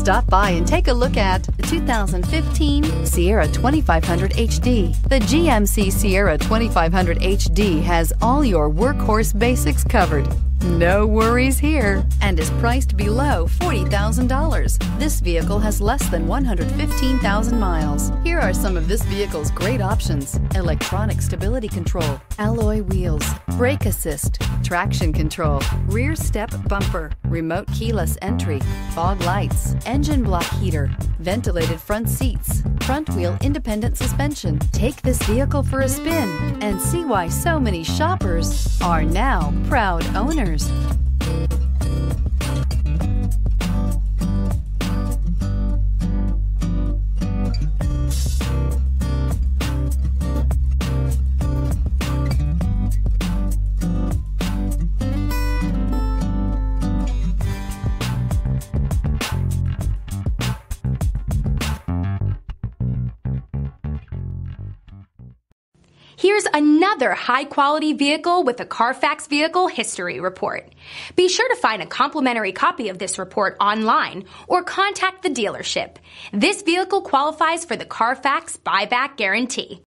Stop by and take a look at the 2015 Sierra 2500 HD. The GMC Sierra 2500 HD has all your workhorse basics covered. No worries here, and is priced below $40,000. This vehicle has less than 115,000 miles. Here are some of this vehicle's great options: electronic stability control, alloy wheels, brake assist, traction control, rear step bumper, remote keyless entry, fog lights, engine block heater, ventilated front seats, front wheel independent suspension. Take this vehicle for a spin and see why so many shoppers are now proud owners. Here's another high-quality vehicle with a Carfax Vehicle History Report. Be sure to find a complimentary copy of this report online or contact the dealership. This vehicle qualifies for the Carfax Buyback Guarantee.